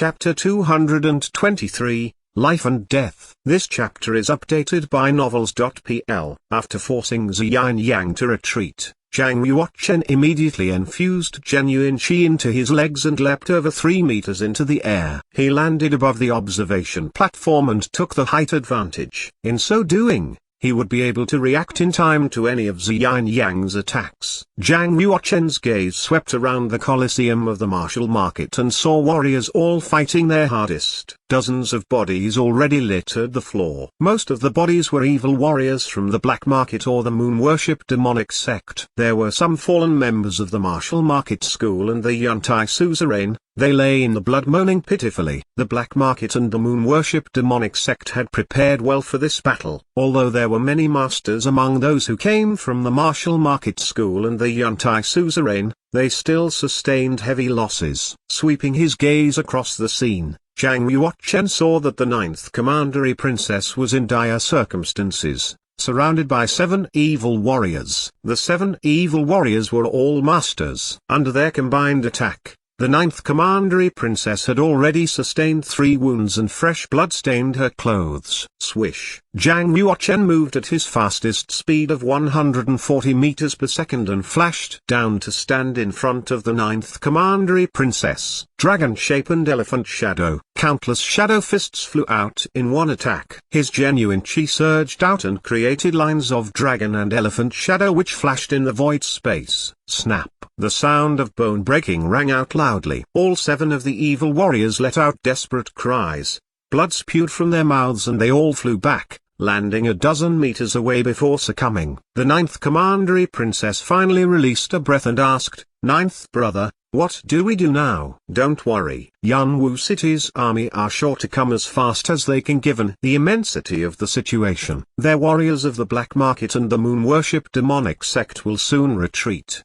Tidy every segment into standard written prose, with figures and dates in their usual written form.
Chapter 223, Life and Death. This chapter is updated by Novels.pl. After forcing Zhi Yinyang to retreat, Zhang Yuochen immediately infused genuine qi into his legs and leapt over 3 meters into the air. He landed above the observation platform and took the height advantage. In so doing, he would be able to react in time to any of Zhi Yinyang's attacks. Zhang Yuochen's gaze swept around the Colosseum of the martial market and saw warriors all fighting their hardest. Dozens of bodies already littered the floor. Most of the bodies were evil warriors from the black market or the moon worship demonic sect. There were some fallen members of the martial market school and the Yuntai suzerain. They lay in the blood moaning pitifully. The black market and the moon worship demonic sect had prepared well for this battle. Although there were many masters among those who came from the martial market school and the Yuntai suzerain, they still sustained heavy losses. Sweeping his gaze across the scene, Zhang Yuochen saw that the 9th Commandery Princess was in dire circumstances, surrounded by 7 evil warriors. The 7 evil warriors were all masters. Under their combined attack, the 9th Commandery Princess had already sustained 3 wounds and fresh blood stained her clothes. Swish! Zhang Yuochen moved at his fastest speed of 140 meters per second and flashed down to stand in front of the 9th Commandery Princess. Dragon shape and elephant shadow. Countless shadow fists flew out in one attack. His genuine qi surged out and created lines of dragon and elephant shadow which flashed in the void space. Snap! The sound of bone breaking rang out loudly. All 7 of the evil warriors let out desperate cries. Blood spewed from their mouths and they all flew back, landing a dozen meters away before succumbing. The 9th Commandery Princess finally released a breath and asked, "9th brother, what do we do now?" "Don't worry. Yanwu City's army are sure to come as fast as they can given the immensity of the situation. Their warriors of the black market and the moon worship demonic sect will soon retreat."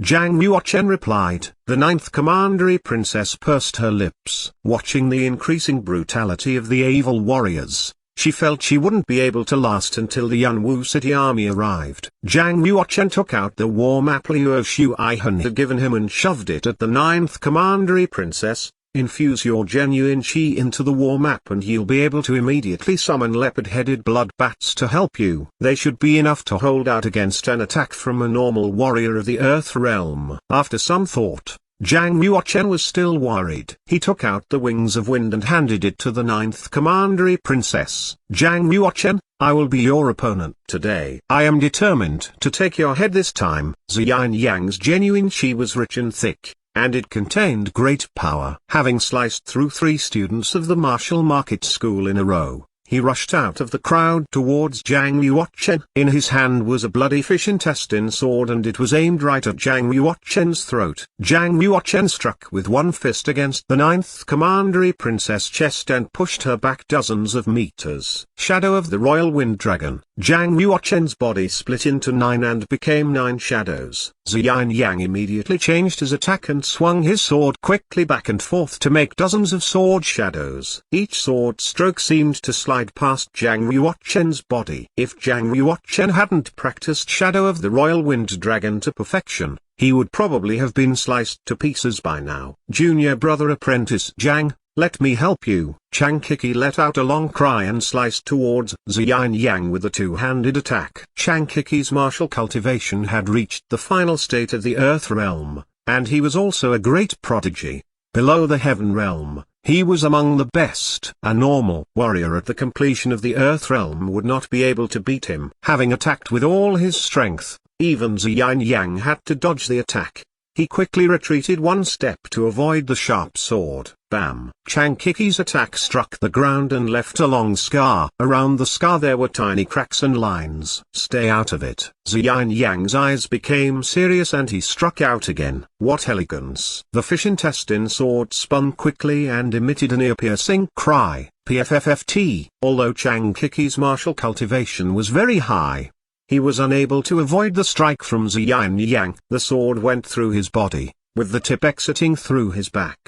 Zhang Yuochen replied. The 9th Commandery Princess pursed her lips. Watching the increasing brutality of the evil warriors, she felt she wouldn't be able to last until the Yanwu City army arrived. Zhang Yuochen took out the war map Liu Shuihan had given him and shoved it at the 9th Commandery Princess. "Infuse your genuine qi into the war map and you'll be able to immediately summon leopard-headed blood bats to help you. They should be enough to hold out against an attack from a normal warrior of the Earth realm." After some thought, Zhang Yuochen was still worried. He took out the Wings of Wind and handed it to the 9th Commandery Princess. "Zhang Yuochen, I will be your opponent today. I am determined to take your head this time." Zhi Yinyang's genuine qi was rich and thick, and it contained great power. Having sliced through 3 students of the martial market school in a row, he rushed out of the crowd towards Zhang Yuochen. In his hand was a bloody fish intestine sword and it was aimed right at Zhang Yuochen's throat. Zhang Yuochen struck with one fist against the 9th Commandery Princess' chest and pushed her back dozens of meters. Shadow of the Royal Wind Dragon. Zhang Yuochen's body split into 9 and became 9 shadows. Zhi Yinyang immediately changed his attack and swung his sword quickly back and forth to make dozens of sword shadows. Each sword stroke seemed to slide past Zhang Yuochen's body. If Zhang Yuochen hadn't practiced Shadow of the Royal Wind Dragon to perfection, he would probably have been sliced to pieces by now. "Junior brother apprentice Zhang, let me help you." Chang Kiki let out a long cry and sliced towards Zhi Yinyang with a 2-handed attack. Chang Kiki's martial cultivation had reached the final state of the Earth realm, and he was also a great prodigy. Below the Heaven realm, he was among the best. A normal warrior at the completion of the Earth realm would not be able to beat him. Having attacked with all his strength, even Zhi Yinyang had to dodge the attack. He quickly retreated 1 step to avoid the sharp sword. Bam! Chang Kiki's attack struck the ground and left a long scar. Around the scar there were tiny cracks and lines. "Stay out of it." Zhi Yinyang's eyes became serious and he struck out again. What elegance! The fish intestine sword spun quickly and emitted an ear-piercing cry. PFFFT. Although Chang Kiki's martial cultivation was very high, he was unable to avoid the strike from Zhi Yinyang. The sword went through his body, with the tip exiting through his back.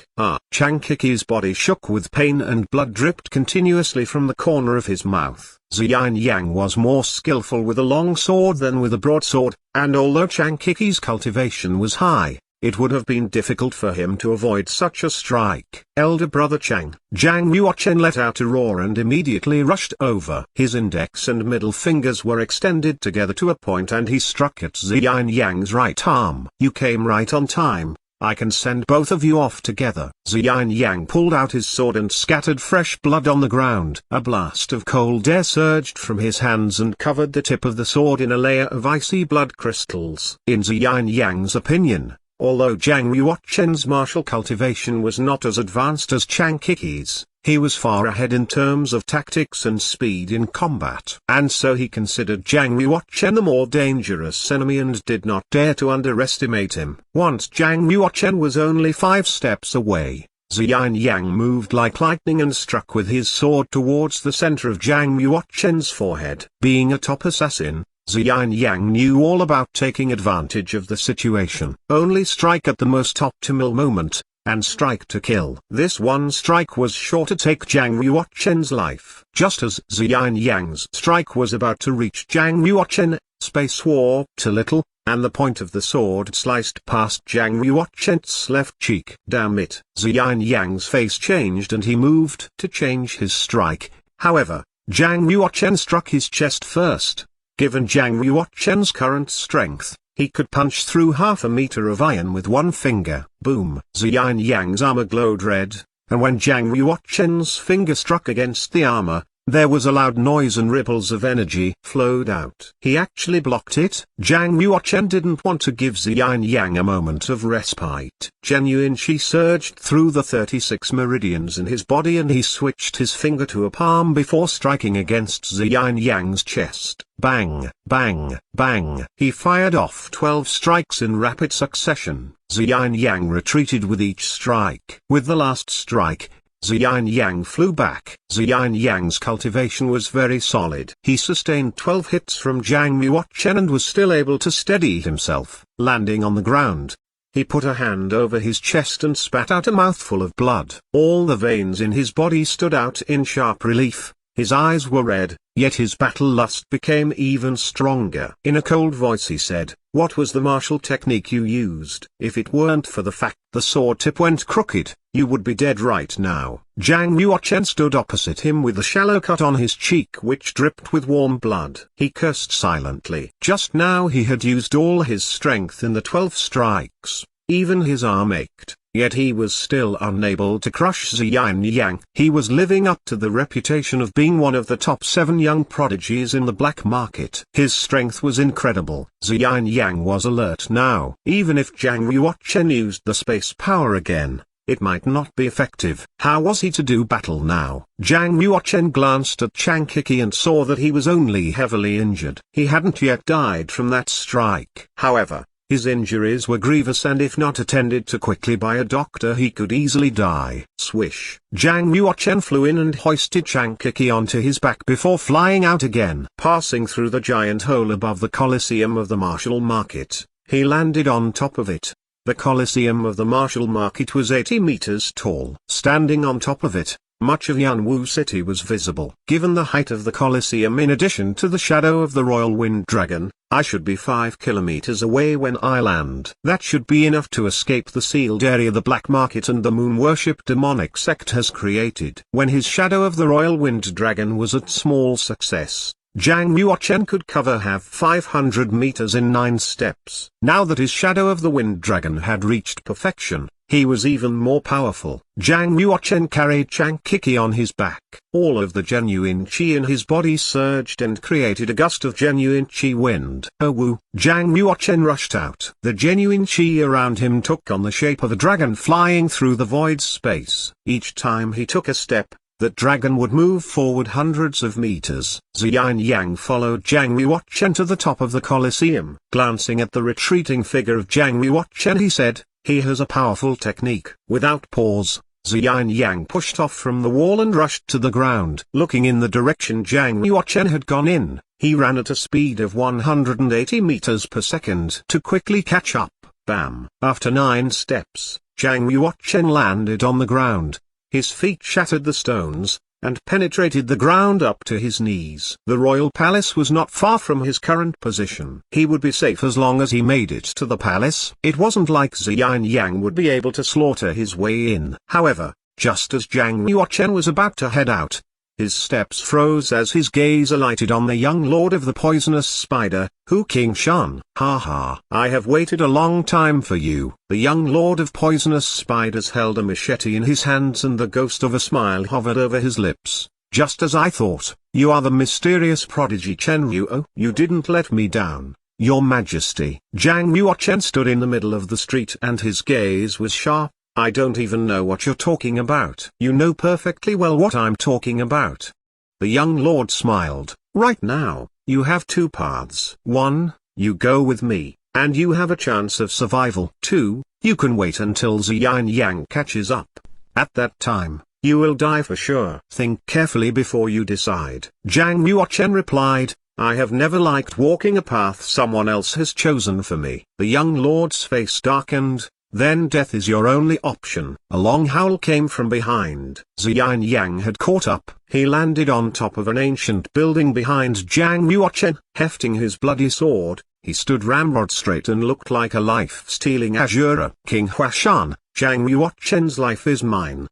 Chang Kiki's body shook with pain and blood dripped continuously from the corner of his mouth. Zhi Yinyang was more skillful with a long sword than with a broadsword, and although Chang Kiki's cultivation was high, it would have been difficult for him to avoid such a strike. Elder brother Jiang Yuochen let out a roar and immediately rushed over. His index and middle fingers were extended together to a point and he struck at Ziyan Yang's right arm. "You came right on time. I can send both of you off together." Ziyan Yang pulled out his sword and scattered fresh blood on the ground. A blast of cold air surged from his hands and covered the tip of the sword in a layer of icy blood crystals. In Ziyan Yang's opinion, although Jiang Yuochen's martial cultivation was not as advanced as Chang Kiki's, he was far ahead in terms of tactics and speed in combat. And so he considered Jiang Yuochen the more dangerous enemy and did not dare to underestimate him. Once Jiang Yuochen was only 5 steps away, Ziyan Yang moved like lightning and struck with his sword towards the center of Jiang Yuochen's forehead. Being a top assassin, Ziyan Yang knew all about taking advantage of the situation. Only strike at the most optimal moment, and strike to kill. This one strike was sure to take Jiang Yuochen's life. Just as Ziyan Yang's strike was about to reach Jiang Yuochen, space warped a little, and the point of the sword sliced past Jiang Yuochen's left cheek. Damn it! Ziyan Yang's face changed and he moved to change his strike. However, Jiang Yuochen struck his chest first. Given Jiang Yuochen's current strength, he could punch through half a meter of iron with one finger. Boom! Ziyan Yang's armor glowed red, and when Jiang Yuochen's finger struck against the armor, there was a loud noise and ripples of energy flowed out. He actually blocked it. Jiang Yuochen didn't want to give Ziyan Yang a moment of respite. Genuine chi surged through the 36 meridians in his body and he switched his finger to a palm before striking against Ziyan Yang's chest. Bang, bang, bang. He fired off 12 strikes in rapid succession. Ziyan Yang retreated with each strike. With the last strike, Ziyan Yang flew back. Ziyan Yang's cultivation was very solid. He sustained 12 hits from Jiang Yuochen and was still able to steady himself. Landing on the ground, he put a hand over his chest and spat out a mouthful of blood. All the veins in his body stood out in sharp relief. His eyes were red, yet his battle lust became even stronger. In a cold voice he said, "What was the martial technique you used? If it weren't for the fact the sword tip went crooked, you would be dead right now." Jiang Yuochen stood opposite him with a shallow cut on his cheek which dripped with warm blood. He cursed silently. Just now he had used all his strength in the 12 strikes. Even his arm ached, yet he was still unable to crush Ziyan Yang. He was living up to the reputation of being one of the top 7 young prodigies in the black market. His strength was incredible. Ziyan Yang was alert now. Even if Jiang Yuochen used the space power again, it might not be effective. How was he to do battle now? Jiang Yuochen glanced at Chang Kiki and saw that he was only heavily injured. He hadn't yet died from that strike. However, his injuries were grievous and if not attended to quickly by a doctor he could easily die. Swish! Jiang Yuochen flew in and hoisted Chang Kiki onto his back before flying out again. Passing through the giant hole above the Colosseum of the Martial Market, he landed on top of it. The Colosseum of the Martial Market was 80 meters tall. Standing on top of it, much of Yanwu City was visible. Given the height of the Colosseum in addition to the shadow of the Royal Wind Dragon, I should be 5 kilometers away when I land. That should be enough to escape the sealed area the black market and the moon worship demonic sect has created. When his shadow of the Royal Wind Dragon was at small success, Jiang Yuochen could cover half 500 meters in 9 steps. Now that his shadow of the Wind Dragon had reached perfection, he was even more powerful. Jiang Yuochen carried Chang Kiki on his back. All of the genuine chi in his body surged and created a gust of genuine chi wind. Oh woo! Jiang Yuochen rushed out. The genuine chi around him took on the shape of a dragon flying through the void space. Each time he took a step, that dragon would move forward hundreds of meters. Ziyan Yang followed Jiang Yuochen to the top of the Colosseum. Glancing at the retreating figure of Jiang Yuochen he said, "He has a powerful technique." Without pause, Ziyan Yang pushed off from the wall and rushed to the ground. Looking in the direction Jiang Yuochen had gone in, he ran at a speed of 180 meters per second to quickly catch up. Bam! After 9 steps, Jiang Yuochen landed on the ground. His feet shattered the stones, and penetrated the ground up to his knees. The royal palace was not far from his current position. He would be safe as long as he made it to the palace. It wasn't like Ziyan Yang would be able to slaughter his way in. However, just as Zhang Yuochen was about to head out, his steps froze as his gaze alighted on the young lord of the poisonous spider, Hu Qingshan. Ha ha! I have waited a long time for you. The young lord of poisonous spiders held a machete in his hands and the ghost of a smile hovered over his lips. Just as I thought, you are the mysterious prodigy Chen Yuo. You didn't let me down, your majesty. Zhang Yuochen stood in the middle of the street and his gaze was sharp. I don't even know what you're talking about. You know perfectly well what I'm talking about. The young lord smiled. Right now, you have two paths. 1, you go with me, and you have a chance of survival. 2, you can wait until Ziyan Yang catches up. At that time, you will die for sure. Think carefully before you decide. Zhang Yuochen replied, I have never liked walking a path someone else has chosen for me. The young lord's face darkened. Then death is your only option. A long howl came from behind. Ziyan Yang had caught up. He landed on top of an ancient building behind Zhang Yuochen. Hefting his bloody sword, he stood ramrod straight and looked like a life-stealing Asura. King Huashan, Zhang Yuochen's life is mine.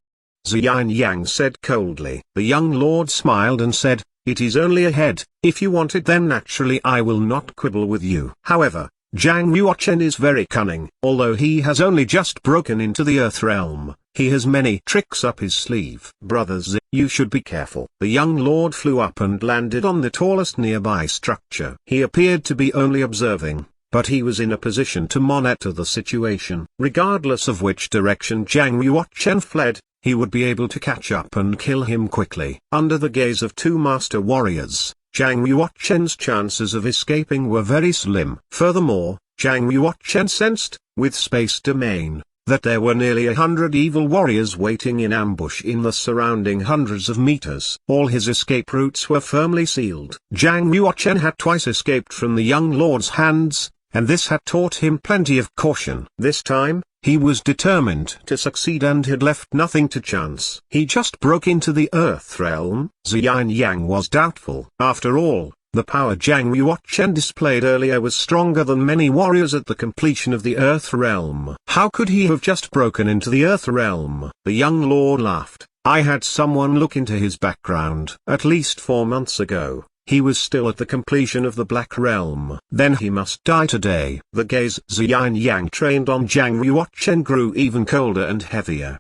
Ziyan Yang said coldly. The young lord smiled and said, it is only a head. If you want it then naturally I will not quibble with you. However, Zhang Yuochen is very cunning. Although he has only just broken into the Earth realm, he has many tricks up his sleeve. Brothers, you should be careful. The young lord flew up and landed on the tallest nearby structure. He appeared to be only observing, but he was in a position to monitor the situation. Regardless of which direction Zhang Yuochen fled, he would be able to catch up and kill him quickly. Under the gaze of two master warriors, Zhang Yuochen's chances of escaping were very slim. Furthermore, Zhang Yuochen sensed, with space domain, that there were nearly 100 evil warriors waiting in ambush in the surrounding hundreds of meters. All his escape routes were firmly sealed. Zhang Yuochen had twice escaped from the young lord's hands, and this had taught him plenty of caution. This time, he was determined to succeed and had left nothing to chance. He just broke into the Earth realm. Ziyan Yang was doubtful. After all, the power Zhang Yuochen displayed earlier was stronger than many warriors at the completion of the Earth realm. How could he have just broken into the Earth realm? The young lord laughed. I had someone look into his background. At least 4 months ago, he was still at the completion of the Black Realm. Then he must die today. The gaze Ziyan Yang trained on Zhang Yuochen grew even colder and heavier.